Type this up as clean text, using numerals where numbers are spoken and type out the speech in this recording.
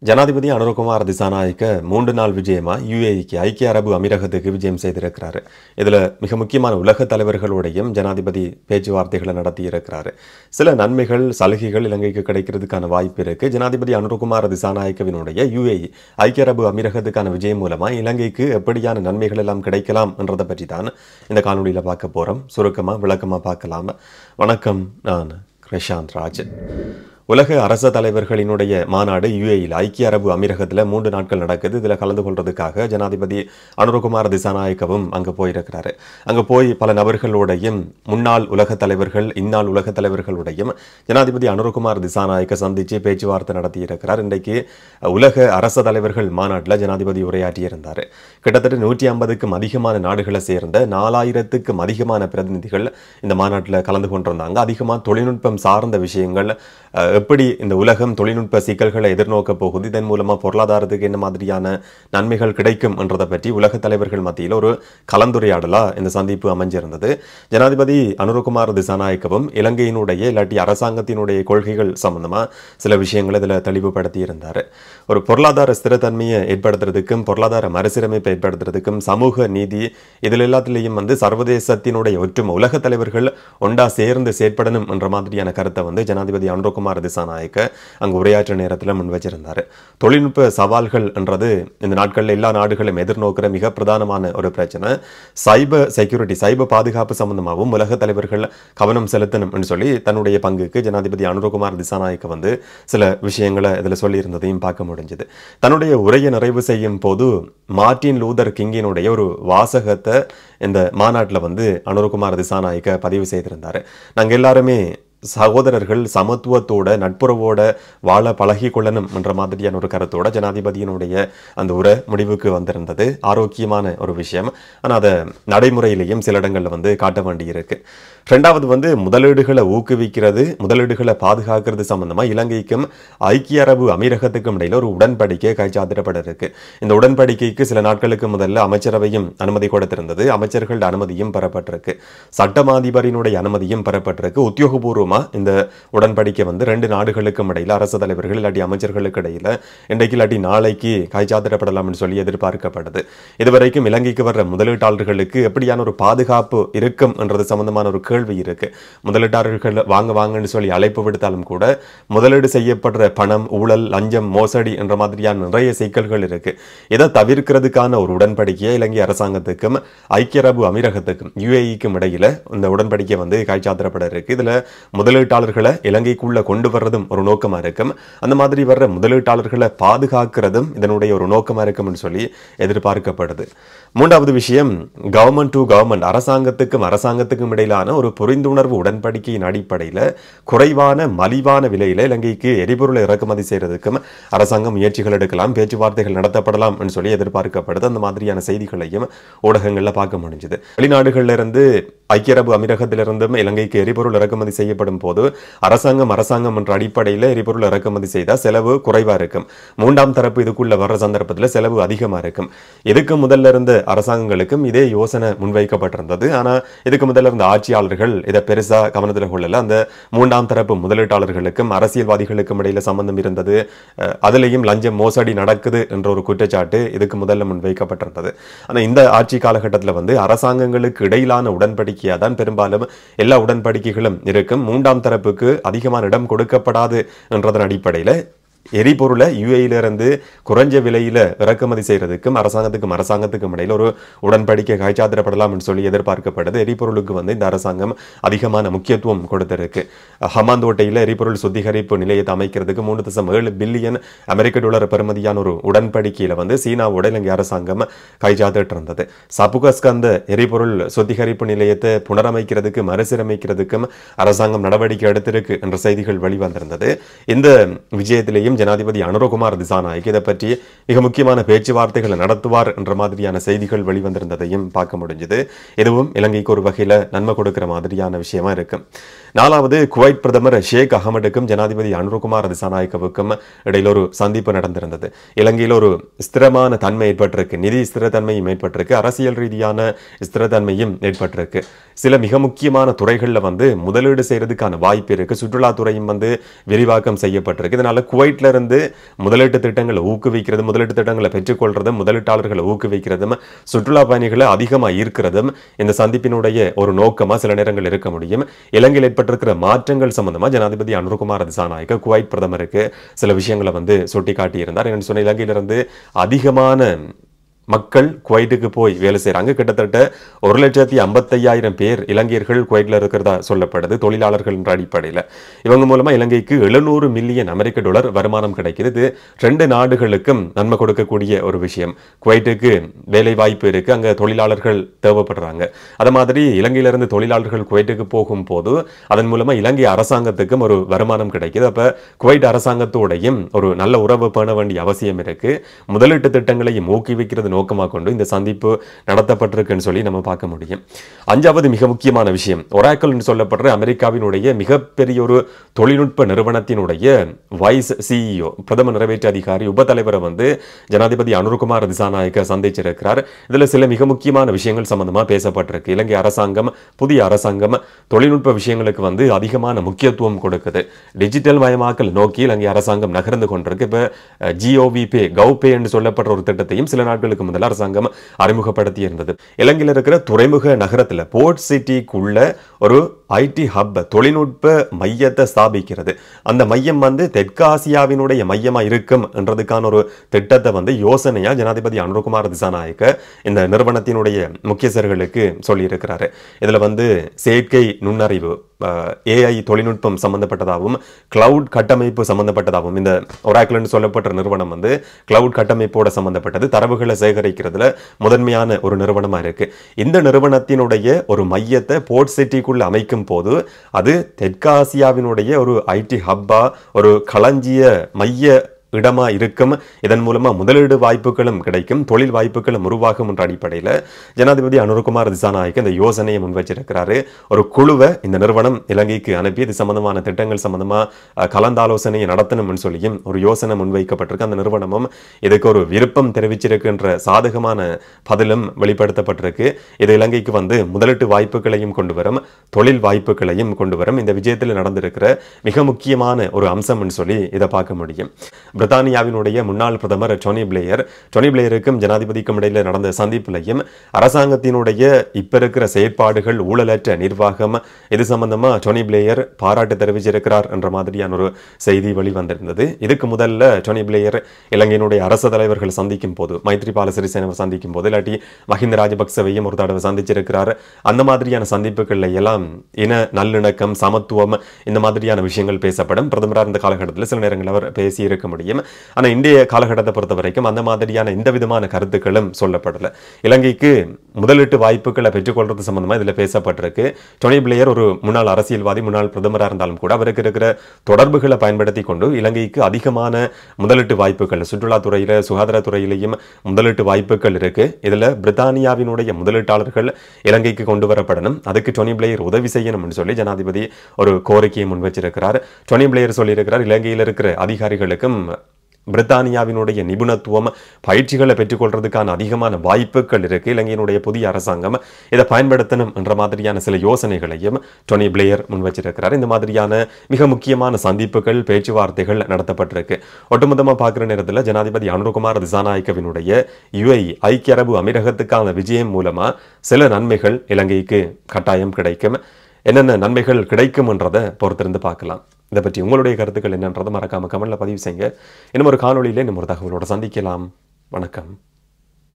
ஜனாதிபதி அனுரகுமார் திசாநாயக்க 3 நாள் விஜயமா யுஏஇக்கு ஐக்கிய அரபு அமீரகத்துக்கு விஜயம் செய்திருக்கிறாரு. இதுல மிக முக்கியமான உலக தலைவர்களோடையும் ஜனாதிபதி பேச்சுவார்த்தைகளை நடத்தி இருக்கிறாரு. சில நன்மைகள் சலுகைகள் இலங்கைக்கு கிடைக்கிறதுக்கான வாய்ப்பு இருக்கு. ஜனாதிபதி அனுரகுமார் திசாநாயக்கவினுடைய யுஏஇ ஐக்கிய அரபு அமீரகத்துக்கான விஜயம் மூலமா இலங்கைக்கு எப்படியான நன்மைகள் எல்லாம் கிடைக்கலாம் என்றதை பற்றி தான் இந்த காணொலியில பார்க்க போறோம். சுருக்கமா விளக்கமா பார்க்கலாம். வணக்கம், நான் கிருஷாந்த் ராஜ். உலக அரச தலைவர்களினுடைய மாநாடு யுஏஇயில் ஐக்கிய அரபு அமீரகத்தில் 3 நாட்கள் நடக்குது. இதில் கலந்து கொள்றதுக்காக ஜனாதிபதி அனுரகுமார் திசாநாயக்கவும் அங்கே போயிருக்கிறாரு. அங்கே போய் பல நபர்களோடையும் முன்னாள் உலக தலைவர்கள் இந்நாள் உலக தலைவர்களுடையும் ஜனாதிபதி அனுரகுமார் திசாநாயக்க சந்தித்து பேச்சுவார்த்தை நடத்தி இருக்கிறார். இன்றைக்கு உலக அரச தலைவர்கள் மாநாட்டில் ஜனாதிபதி உரையாற்றியிருந்தார். கிட்டத்தட்ட 150க்கும் அதிகமான நாடுகளை சேர்ந்த 4000க்கும் அதிகமான பிரதிநிதிகள் இந்த மாநாட்டில் கலந்து கொண்டிருந்தாங்க. அதிகமாக தொழில்நுட்பம் சார்ந்த விஷயங்கள், எப்படி இந்த உலகம் தொழில்நுட்ப சிக்கல்களை எதிர்நோக்க போகுது, இதன் மூலமா பொருளாதாரத்துக்கு என்ன மாதிரியான நன்மைகள் கிடைக்கும் என்றதை பற்றி உலக தலைவர்கள் மத்தியில் ஒரு கலந்துரையாடலா இந்த சந்திப்பு அமைஞ்சிருந்தது. ஜனாதிபதி அனுரகுமார் திசாநாயக்கவும் இலங்கையினுடைய இல்லாட்டி அரசாங்கத்தினுடைய கொள்கைகள் சம்பந்தமா சில விஷயங்களை இதில் தெளிவுபடுத்தி இருந்தார். ஒரு பொருளாதார ஸ்திரத்தன்மையை ஏற்படுத்துறதுக்கும் பொருளாதார மறுசீரமைப்பை ஏற்படுத்துறதுக்கும் சமூக நீதி இதில் எல்லாத்திலையும் சர்வதேசத்தினுடைய ஒற்றுமை உலக தலைவர்கள் ஒன்றா சேர்ந்து செயற்படணும் என்ற மாதிரியான கருத்தை ஜனாதிபதி அனுரகுமார் திசாநாயக்க அங்கு உரையாற்ற நேரத்தில் முன் வச்சிருந்தார். தொழில்நுட்ப சவால்கள் என்றது இந்த நாட்களில் எல்லா நாடுகளும் எதிர்நோக்கிற மிக பிரதானமான ஒரு பிரச்சனை. சைபர் செக்யூரிட்டி, சைபர் பாதுகாப்பு சம்பந்தமாகவும் உலக தலைவர்கள் கவனம் செலுத்தணும் என்று சொல்லி தன்னுடைய பங்குக்கு ஜனாதிபதி அனுரகுமார் திசாநாயக்க சில விஷயங்களை இதில் சொல்லியிருந்ததையும் பார்க்க முடிஞ்சது. தன்னுடைய உரையை நிறைவு செய்யும் போது மார்ட்டின் லூதர் கிங்கினுடைய ஒரு வாசகத்தை இந்த மாநாட்டில் அனுரகுமார் திசாநாயக்க பதிவு செய்திருந்தார். நாங்கள் எல்லாருமே சகோதரர்கள் சமத்துவத்தோட நட்புறவோட வாழ பழகி கொள்ளணும் என்ற மாதிரியான ஒரு கருத்தோட ஜனாதிபதியினுடைய அந்த உரை முடிவுக்கு வந்திருந்தது. ஆரோக்கியமான ஒரு விஷயம். ஆனால் அதை நடைமுறையிலையும் சில இடங்கள்ல காட்ட வேண்டியிருக்கு. ரெண்டாவது முதலீடுகளை ஊக்குவிக்கிறது, முதலீடுகளை பாதுகாக்கிறது சம்பந்தமா இலங்கைக்கும் ஐக்கிய அரபு அமீரகத்துக்கும் இடையில ஒரு உடன்படிக்கை கைச்சாத்திடப்பட இருக்கு. இந்த உடன்படிக்கைக்கு சில நாட்களுக்கு முதல்ல அமைச்சரவையும் அனுமதி கொடுத்திருந்தது. அமைச்சர்கள் அனுமதியும் பெறப்பட்டிருக்கு. சட்டமாதிபரினுடைய அனுமதியும் பெறப்பட்டிருக்கு. உத்தியோகபூர்வமா இந்த உடன்படிக்கை 2 நாடுகளுக்கும் இடையில அரசு தலைவர்கள் இல்லாட்டி அமைச்சர்களுக்கு இடையில இன்றைக்கு இல்லாட்டி நாளைக்கு கைச்சாத்திடப்படலாம் என்று சொல்லி எதிர்பார்க்கப்படுது. இதுவரைக்கும் இலங்கைக்கு வர்ற முதலீட்டாளர்களுக்கு எப்படியான ஒரு பாதுகாப்பு இருக்கும் என்றது சம்பந்தமான ஒரு கேள்வி இருக்கு. முதலீட்டாளர்கள் வாங்கன்னு சொல்லி அழைப்பு விடுத்தாலும் கூட முதலீடு செய்யப்படுற பணம், ஊழல், லஞ்சம், மோசடி என்ற மாதிரியான நிறைய சிக்கல்கள் இருக்கு. இதை தவிர்க்கிறதுக்கான ஒரு உடன்படிக்கையை இலங்கை அரசாங்கத்துக்கும் ஐக்கிய அரபு அமீரகத்துக்கும் யுஏஇக்கும் இடையில இந்த உடன்படிக்கை கைச்சாத்திடப்பட இருக்கு. இதுல முதலீட்டாளர்களை இலங்கைக்குள்ள கொண்டு வர்றதும் ஒரு நோக்கமா இருக்கும். அந்த மாதிரி வர்ற முதலீட்டாளர்களை பாதுகாக்கிறதும் இதனுடைய ஒரு நோக்கமா இருக்கும் சொல்லி எதிர்பார்க்கப்படுது. மூன்றாவது விஷயம், கவர்மெண்ட் டு கவர்மெண்ட், அரசாங்கத்துக்கும் இடையிலான ஒரு புரிந்துணர்வு உடன்படிக்கையின் அடிப்படையில் குறைவான மலிவான விலையில இலங்கைக்கு எரிபொருளை இறக்குமதி செய்யறதுக்கும் அரசாங்கம் முயற்சிகள் எடுக்கலாம், பேச்சுவார்த்தைகள் நடத்தப்படலாம் என்று சொல்லி எதிர்பார்க்கப்படுது. அந்த மாதிரியான செய்திகளையும் ஊடகங்கள்ல பார்க்க முடிஞ்சது. வெளிநாடுகள்ல இருந்து ஐக்கிய அரபு அமீரகத்திலிருந்தும் இலங்கைக்கு எரிபொருள் இறக்குமதி செய்யப்படும் போது அரசாங்கம் என்ற அடிப்படையில் எரிபொருள் இறக்குமதி செய்தால் செலவு குறைவா இருக்கும். மூன்றாம் தரப்பு இதுக்குள்ள வர்ற சந்தர்ப்பத்தில் செலவு அதிகமா இருக்கும். இதுக்கு முதல்ல இருந்த அரசாங்கங்களுக்கும் இதே யோசனை முன்வைக்கப்பட்டிருந்தது. ஆனா இதுக்கு முதல்ல இருந்த ஆட்சியாளர்கள் இதை பெருசா கவனத்தில் கொள்ளல. அந்த மூன்றாம் தரப்பு முதலீட்டாளர்களுக்கும் அரசியல்வாதிகளுக்கும் இடையில சம்பந்தம் இருந்தது. அதுலேயும் லஞ்சம் மோசடி நடக்குது என்ற ஒரு குற்றச்சாட்டு இதுக்கு முதல்ல முன்வைக்கப்பட்டிருந்தது. ஆனா இந்த ஆட்சி காலகட்டத்தில் அரசாங்கங்களுக்கு இடையிலான உடன்படிக்கையா தான் பெரும்பாலும் எல்லா உடன்படிக்கைகளும் இருக்கும். மூன்றாம் தரப்புக்கு அதிகமான இடம் கொடுக்கப்படாது என்றதன் அடிப்படையில் எரிபொருளை யுஏஇலிருந்து குறைஞ்ச விலையில இறக்குமதி செய்யறதுக்கும் அரசாங்கத்துக்கும் இடையில ஒரு உடன்படிக்கை கைச்சாத்திடப்படலாம் என்று சொல்லி எதிர்பார்க்கப்படுது. எரிபொருளுக்கு இந்த அரசாங்கம் அதிகமான முக்கியத்துவம் கொடுத்திருக்கு. ஹமாந்தோட்டையில் எரிபொருள் சுத்திகரிப்பு நிலையத்தை அமைக்கிறதுக்கு 3.7 பில்லியன் அமெரிக்க டாலர் பெறுமதியான ஒரு உடன்படிக்கையில சீனாவோட இலங்கை அரசாங்கம் கைச்சாத்திட்டு இருந்தது. சபுகஸ்கந்த எரிபொருள் சுத்திகரிப்பு நிலையத்தை புனரமைக்கிறதுக்கு மறுசீரமைக்கிறதுக்கும் அரசாங்கம் நடவடிக்கை எடுத்திருக்கு என்ற செய்திகள் வெளிவந்திருந்தது. இந்த விஜயத்திலேயும் ஜனாதிபதி அனுரகுமார் திசாநாயக்க இதை பற்றி மிக முக்கியமான பேச்சுவார்த்தைகளை நடத்துவார் என்ற மாதிரியான செய்திகள் வெளிவந்திருந்ததையும் பார்க்க முடிஞ்சது. இதுவும் இலங்கைக்கு ஒரு வகையில நன்மை கொடுக்கிற மாதிரியான விஷயமா இருக்கு. 4வது குவைத் பிரதமர் ஷேக் அகமதுக்கும் ஜனாதிபதி அனுரகுமார் திசாநாயக்கவுக்கும் இடையில் ஒரு சந்திப்பு நடந்திருந்தது. இலங்கையில் ஒரு ஸ்திரமான தன்மை ஏற்பட்டிருக்கு, நிதி ஸ்திரத்தன்மையும் ஏற்பட்டிருக்கு, அரசியல் ரீதியான ஸ்திரத்தன்மையும் ஏற்பட்டிருக்கு. சில மிக முக்கியமான துறைகளில் முதலீடு செய்யறதுக்கான வாய்ப்பு இருக்கு. சுற்றுலாத்துறையும் விரிவாக்கம் செய்யப்பட்டிருக்கு. இதனால குவைட்ல இருந்து முதலீட்டு திட்டங்களை ஊக்குவிக்கிறது, முதலீட்டு திட்டங்களை பெற்றுக்கொள்றதும், முதலீட்டாளர்களை ஊக்குவிக்கிறதும், சுற்றுலா பயணிகளை அதிகமாக ஈர்க்கிறதும் இந்த சந்திப்பினுடைய ஒரு நோக்கமா சில நேரங்கள் இருக்க முடியும். இலங்கையில் ஏற்பட்டிருக்கிற மாற்றங்கள் சம்பந்தமா ஜனாதிபதி அனுரகுமார் திசாநாயக்க குவைத் பிரதமருக்கு சில விஷயங்களை சுட்டி காட்டியிருந்தார். என்ன சொன்ன, இலங்கையிலிருந்து அதிகமான மக்கள் குவைட்டுக்கு போய் வேலை செய்யறாங்க. கிட்டத்தட்ட 1,55,000 பேர் இலங்கையர்கள் குவைட்ல இருக்கிறதா சொல்லப்படுது. தொழிலாளர்கள் என்ற அடிப்படையில் இவங்க மூலமா இலங்கைக்கு $700 மில்லியன் வருமானம் கிடைக்குது. இது 2 நாடுகளுக்கும் நன்மை கொடுக்கக்கூடிய ஒரு விஷயம். குவைட்டுக்கு வேலை வாய்ப்பு இருக்கு, அங்க தொழிலாளர்கள் தேவைப்படுறாங்க. அது மாதிரி இலங்கையிலிருந்து தொழிலாளர்கள் குவைட்டுக்கு போகும் போது அதன் மூலமா இலங்கை அரசாங்கத்துக்கும் ஒரு வருமானம் கிடைக்குது. அப்ப குவைட் அரசாங்கத்தோடையும் ஒரு நல்ல உறவு பேண வேண்டிய அவசியம் இருக்கு. முதலீட்டு திட்டங்களையும் ஊக்குவிக்கிறது நோக்கமாக கொண்டு இந்த சந்திப்பு நடத்தப்பட்டிருக்குன்னு சொல்லி நம்ம பார்க்க முடியும். 5வது மிக முக்கியமான விஷயம், ஒராக்கிள் என்று சொல்லப்படுற அமெரிக்காவினுடைய மிகப்பெரிய ஒரு தொழில்நுட்ப நிறுவனத்தினுடைய வைஸ் சிஇஓ, பிரதம நிறைவேற்று அதிகாரி, உபதலைவரை ஜனாதிபதி அனுரகுமார் திசாநாயக்க சந்திச்சிருக்கிறார். இதுல சில மிக முக்கியமான விஷயங்கள் சம்பந்தமா பேசப்பட்டிருக்கு. இலங்கை அரசாங்கம், புதிய அரசாங்கம் தொழில்நுட்ப விஷயங்களுக்கு அதிகமான முக்கியத்துவம் கொடுக்குது. டிஜிட்டல் மயமாக்கல் நோக்கி இலங்கை அரசாங்கம் நகர்ந்து கொண்டிருக்கு. இப்ப GOV பே, கவ்பே என்று சொல்லப்படுற ஒரு திட்டத்தையும் சில நாட்களுக்கு முதல் அரசாங்கம் அறிமுகப்படுத்தி இருந்தது. இலங்கையில் இருக்கிற துறைமுக நகரத்தில் போர்ட் சிட்டிக்குள்ள ஒரு IT ஹப், தொழில்நுட்ப மையத்தை ஸ்தாபிக்கிறது. அந்த மையம் தெற்காசியாவினுடைய மையமா இருக்கும் என்றதுக்கான ஒரு திட்டத்தை யோசனையா ஜனாதிபதி அனுரகுமார் திசாநாயக்க இந்த நிறுவனத்தினுடைய முக்கியஸ்தர்களுக்கு சொல்லி இருக்கிறாரு. இதுல செயற்கை நுண்ணறிவு, AI தொழில்நுட்பம் சம்பந்தப்பட்டதாகவும் கிளவுட் கட்டமைப்பு சம்பந்தப்பட்டதாகவும் இந்த ஒராக்கிள் சொல்லப்பட்ட நிறுவனம் கிளவுட் கட்டமைப்போட சம்பந்தப்பட்டது, தரவுகளை சேகரிக்கிறதுல முதன்மையான ஒரு நிறுவனமா இருக்கு. இந்த நிறுவனத்தினுடைய ஒரு மையத்தை போர்ட் சிட்டிக்குள்ள அமைக்கும் போது அது தெற்காசியாவினுடைய ஒரு IT ஹப்பா, ஒரு களஞ்சிய மைய இடமா இருக்கும். இதன் மூலமா முதலீடு வாய்ப்புகளும் கிடைக்கும், தொழில் வாய்ப்புகளும் உருவாகும் என்ற அடிப்படையில் ஜனாதிபதி அனுரகுமார் திசாநாயக்க இந்த யோசனையை முன்வச்சிருக்கிறாரு. ஒரு குழுவை இந்த நிறுவனம் இலங்கைக்கு அனுப்பி இது சம்பந்தமான திட்டங்கள் சம்பந்தமா கலந்தாலோசனையை நடத்தணும்னு சொல்லியும் ஒரு யோசனை முன்வைக்கப்பட்டிருக்கு. அந்த நிறுவனமும் இதுக்கு ஒரு விருப்பம் தெரிவிச்சிருக்கின்ற சாதகமான பதிலும் வெளிப்படுத்தப்பட்டிருக்கு. இது இலங்கைக்கு முதலீட்டு வாய்ப்புகளையும் கொண்டு வரும், தொழில் வாய்ப்புகளையும் கொண்டு வரும். இந்த விஜயத்தில் நடந்திருக்கிற மிக முக்கியமான ஒரு அம்சம் சொல்லி இதை பார்க்க முடியும். பிரித்தானியாவினுடைய முன்னாள் பிரதமர் டோனி பிளேயருக்கும் ஜனாதிபதிக்கும் இடையில நடந்த சந்திப்பிலையும் அரசாங்கத்தினுடைய இப்ப இருக்கிற செயற்பாடுகள், ஊழலற்ற நிர்வாகம், இது சம்பந்தமா டோனி பிளேயர் பாராட்டு தெரிவிச்சிருக்கிறார் என்ற மாதிரியான ஒரு செய்தி வெளிவந்திருந்தது. இதுக்கு முதல்ல டோனி பிளேயர் இலங்கையினுடைய அரசு தலைவர்கள் சந்திக்கும் போது, மைத்ரிபால சிறிசேனவை சந்திக்கும் போது, இல்லாட்டி மஹிந்த ராஜபக்சவையும் ஒரு தடவை சந்திச்சிருக்கிறார். அந்த மாதிரியான சந்திப்புகள்ல எல்லாம் இன நல்லிணக்கம், சமத்துவம், இந்த மாதிரியான விஷயங்கள் பேசப்படும். பிரதமராக இந்த காலகட்டத்தில் சில நேரங்கள் அவர் பேசி இருக்க முடியும். ஆனா இந்திய காலகட்டத்தை பொறுத்த வரைக்கும் அந்த மாதிரியான எந்த விதமான கருத்துக்களும் சொல்லப்படல. இலங்கைக்கு முதலீட்டு வாய்ப்புகளை பெற்றுக்கொள்றது சம்பந்தமா இதுல பேசப்பட்டிருக்கு. டோனி பிளேயர் ஒரு முன்னாள் அரசியல்வாதி, முன்னாள் பிரதமராக இருந்தாலும் கூட அவருக்கு இருக்கிற தொடர்புகளை பயன்படுத்தி கொண்டு இலங்கைக்கு அதிகமான முதலீட்டு வாய்ப்புகள், சுற்றுலாத்துறையில, சுகாதாரத்துறையிலையும் முதலீட்டு வாய்ப்புகள் இருக்கு. இதுல பிரித்தானியாவினுடைய முதலீட்டாளர்கள் இலங்கைக்கு கொண்டு வரப்படணும், அதுக்கு டோனி பிளேயர் உதவி செய்யணும் சொல்லி ஜனாதிபதி ஒரு கோரிக்கையை முன்வச்சிருக்கிறார். டோனி பிளேயர் சொல்லியிருக்கிறார், இலங்கையில் இருக்கிற அதிகாரிகளுக்கும் பிரித்தானியாவினுடைய நிபுணத்துவம், பயிற்சிகளை பெற்றுக்கொள்றதுக்கான அதிகமான வாய்ப்புகள் இருக்கு. இலங்கையினுடைய புதிய அரசாங்கம் இதை பயன்படுத்தணும் என்ற மாதிரியான சில யோசனைகளையும் டோனி பிளேயர் முன்வச்சிருக்கிறார். இந்த மாதிரியான மிக முக்கியமான சந்திப்புகள், பேச்சுவார்த்தைகள் நடத்தப்பட்டிருக்கு. ஒட்டுமொத்தமாக பார்க்குற நேரத்தில் ஜனாதிபதி அனுரகுமார் திசாநாயக்கவினுடைய UAE, ஐக்கிய அரபு அமீரகத்துக்கான விஜயம் மூலமா சில நன்மைகள் இலங்கைக்கு கட்டாயம் கிடைக்கும். என்னென்ன நன்மைகள் கிடைக்கும் என்றதை பொறுத்திருந்து பார்க்கலாம். இதை பற்றி உங்களுடைய கருத்துக்கள் என்னன்றதை மறக்காம கமெண்ட்ல பதிவு செய்யுங்க. இன்னும் ஒரு காணொலியிலே இன்னும் ஒரு தகவலோட சந்திக்கலாம். வணக்கம்.